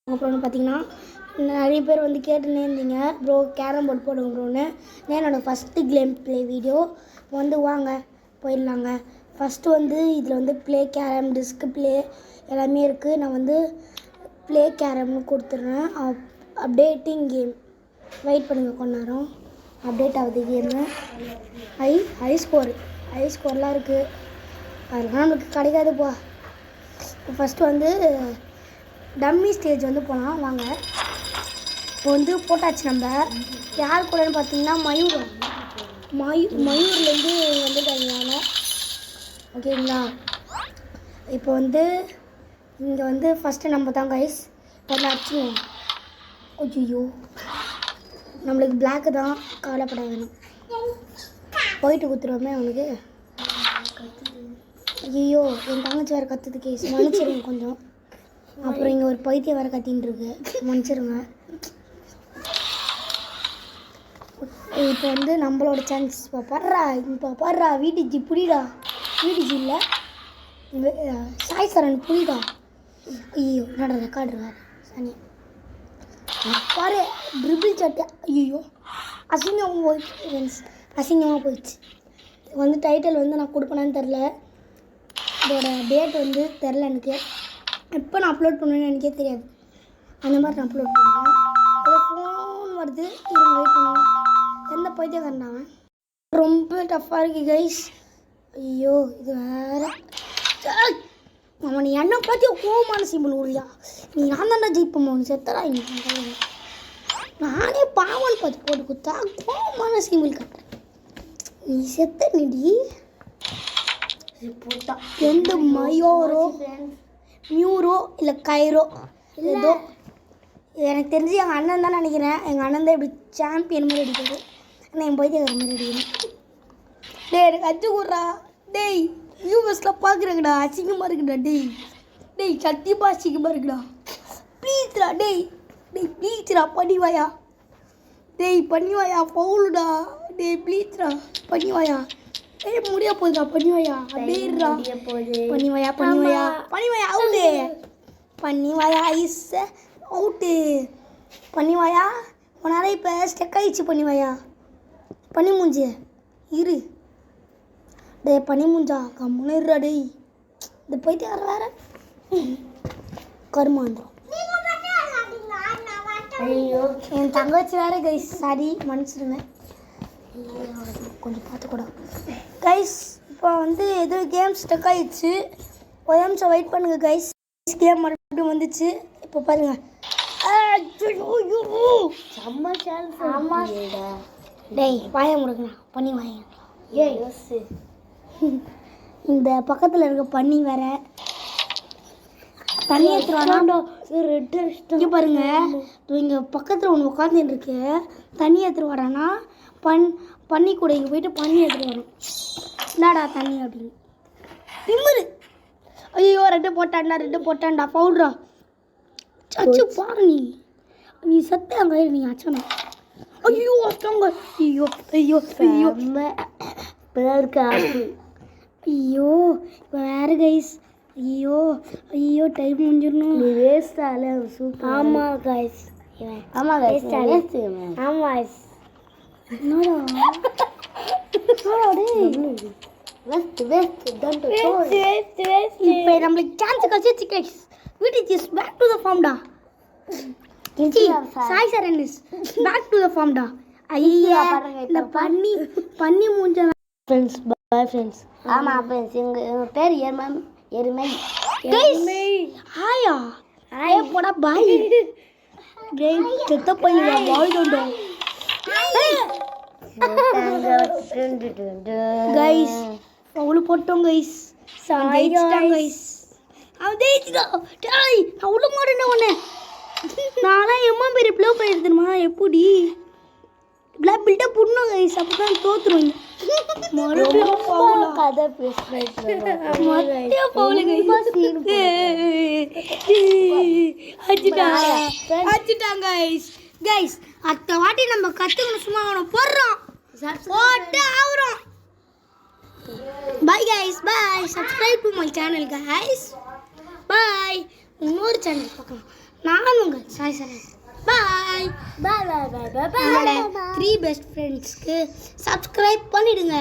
அப்புறம் பார்த்தீங்கன்னா நிறைய பேர் வந்து கேட்டுன்னே இருந்தீங்க ப்ரோ கேரம் போர்டு போடுங்க ப்ரோன்னு. என்னோடய ஃபஸ்ட்டு கேம் ப்ளே வீடியோ வந்து வாங்க போயிடலாங்க. ஃபஸ்ட்டு வந்து இதில் வந்து ப்ளே கேரம் டிஸ்பிளே எல்லாமே இருக்குது. நான் வந்து ப்ளே கேரம்னு கொடுத்துட்றேன். அப்டேட்டிங் கேம் வெயிட் பண்ணுங்கள் கொஞ்ச நேரம். அப்டேட் ஆகுது கேமு. ஹை ஸ்கோர்லாம் இருக்குது. அதெல்லாம் நம்மளுக்கு கிடைக்காதுப்பா. ஃபஸ்ட்டு வந்து டம்மி ஸ்டேஜ் வந்து போகலாம் வாங்க. இப்போ வந்து போட்டாச்சு. நம்ம யார் கூடன்னு பார்த்தீங்கன்னா மயூர்லேருந்து வந்துட்டாங்க. ஓகேங்களா? இப்போ வந்து இங்கே வந்து ஃபஸ்ட்டு நம்ம தான் கைஸ் வந்து அடிச்சுவோம். ஐயோ நம்மளுக்கு பிளாக்கு தான், கவலைப்பட வேணும். போயிட்டு கொடுத்துருவோமே அவனுக்கு. ஐயோ என் தங்கச்சி வேறு கற்றுது கேஸ், மன்னிச்சிருங்க கொஞ்சம். அப்புறம் இங்கே ஒரு பைத்தியம் வேறு கத்தின்னு இருக்கு, மன்னிச்சிருங்க. இப்போ வந்து நம்மளோட சான்ஸ். இப்போ பாடுறா வீட்டுச்சு புரியுதா? வீட்டுச்சு இல்லை சாய் சரண் புரியுதா? ஐயோ நட ரெக்கார்டு வேறு சனி பாரு ட்ரிபிள் சட்டை. ஐயோ அசிங்கமாக போயிடுச்சு. வந்து டைட்டில் வந்து நான் கொடுப்பேனான்னு தெரில. இதோட டேட் வந்து தெரில எனக்கு. எப்போ நான் அப்லோட் பண்ணுவேன்னு எனக்கே தெரியாது. அந்த மாதிரி நான் அப்லோட் பண்ணுவேன். ஏதோ ஃபோன் வருது, இருங்க வெயிட் பண்ணுவேன். எந்த பைத்தியக்காரனாங்க ரொம்ப டஃப்பாக இருக்குது கைஸ். ஐயோ இது வேறு அவன் என்ன பார்த்தியா கோவமான சிம்பிள் ஊரியா. நீ நான் தானே ஜெயிப்போம் அவனு செத்தரா. நானே பாவன் பார்த்து போட்டு கொடுத்தா கோவமான சிம்பிள் கட்டுறேன். நீ செத்த நிடி எந்த மயோரோ மியூரோ இல்லை கைரோ ஏதோ எனக்கு தெரிஞ்சு எங்கள் அண்ணன் தான் நினைக்கிறேன். எங்கள் அண்ணன் தான் இப்படி சாம்பியன் மாதிரி அடிக்கிறது. ஆனால் என் பைத்தியக்கார மாதிரி அடிக்கிறேன். டேய் எனக்கு அச்சு விட்றா. டேய் யூஎஸில் பார்க்குறேங்கடா, அசிங்கமாக இருக்குடா. டேய் சத்தியமாக அசிங்கமாக இருக்குடா. ப்ளீஸ்ரா டேய் ப்ளீஸ்ரா பண்ணிவாயா. டேய் பண்ணிவாயா பவுலுடா. டேய் ப்ளீஸ்ரா பண்ணிவாயா. ஏய் முடிய போகுதுடா பண்ணிவாயா. அப்படியேடா பண்ணிவாயா அவுட்டு. பண்ணிவாயா ஐஸ் அவுட்டு. பண்ணிவாயா உன்னால இப்போ ஸ்டெக் ஆகிடுச்சு. பண்ணிவாயா பண்ணி மூஞ்சி இரு. டே பண்ணி மூஞ்சா கம்முன்னு இருடா. டேய் இந்த போயிட்டு வர வேற கருமாந்திரம். ஐயோ என் தங்கச்சி வேறு கைஸ், சாரி மன்னிச்சிடுங்க கொஞ்சம் பார்த்துக்கூட கைஸ். இப்போ வந்து எதோ கேம் ஸ்டக் ஆகிடுச்சு. ஒரு நிமிஷம் வெயிட் பண்ணுங்கள் கைஸ். கேம் மறுபடியும் வந்துச்சு. இப்போ பாருங்கள். டேய் வாய முடுங்கண்ணா பண்ணி வாங்க. இந்த பக்கத்தில் இருக்க பண்ணி வேற தண்ணி எடுத்துருவானா. இங்கே பாருங்க இங்கே பக்கத்தில் ஒன்று உட்காந்துட்டு இருக்கு. தண்ணி எடுத்துருவாடானா பண்ணி கூட இங்கே போயிட்டு பண்ணி எடுத்துட்டு வரும். என்னடா தண்ணி அப்படின்னு திமுரு. ஐயோ ரெண்டு போட்டான்டா பவுட்ரா. அச்சு பாரு நீ சத்த அங்கே நீ அச்சனா. ஐயோ அச்சங்க. ஐயோ இப்போ வேறு கைஸ். ஐயோ டைம் முடிஞ்சிடணும். நீ வேஸ்டால சூப்பர். ஆமாம் கைஸ் இப்போ நம்மளுக்கு சான்ஸ் கசிச்சு கைஸ். வீட்டுக்கு இஸ் பேக் டு த ஃபார்ம்டா. Sai Charan is back to the ஃபார்ம்டா. ஐயா இந்த பண்ணி மூஞ்ச ஃப்ரெண்ட்ஸ். Boy friends. ஆமாம் ஃப்ரெண்ட்ஸ் எங்கள் பேர் எருமை. ஹாயா போடா பாய். செத்த பையன் வாழ்ந்தோண்டா கைஸ். அவ்வளோ போட்டோம் கைஸ். கைஸ் அவன் ஜெயிச்சுதான். நான் விட மாட்டேன் ஒன்று. நான்லாம் எம்மா பேர் ப்ளோ பண்ணிடுமா எப்படி பிளாக் பில்ட்டாக புடணும் கைஸ். அப்போ தான் தோற்றுருவீங்க. கதை அச்சுட்டாங்க கைஸ். அடுத்த வாட்டி நம்ம கற்றுக்கணும். சும்மா அவனை போடுறோம் போட்டு ஆகுறோம். Bye guys bye. Subscribe to my channel guys. Bye. இன்னொரு சேனல் பார்க்கலாம். நான் உங்கள் சாய் சரண். பாய் பாய் பாய் பாய் பாய். என்னோட 3 பெஸ்ட் ஃப்ரெண்ட்ஸ்க்கு சப்ஸ்கிரைப் பண்ணிடுங்க.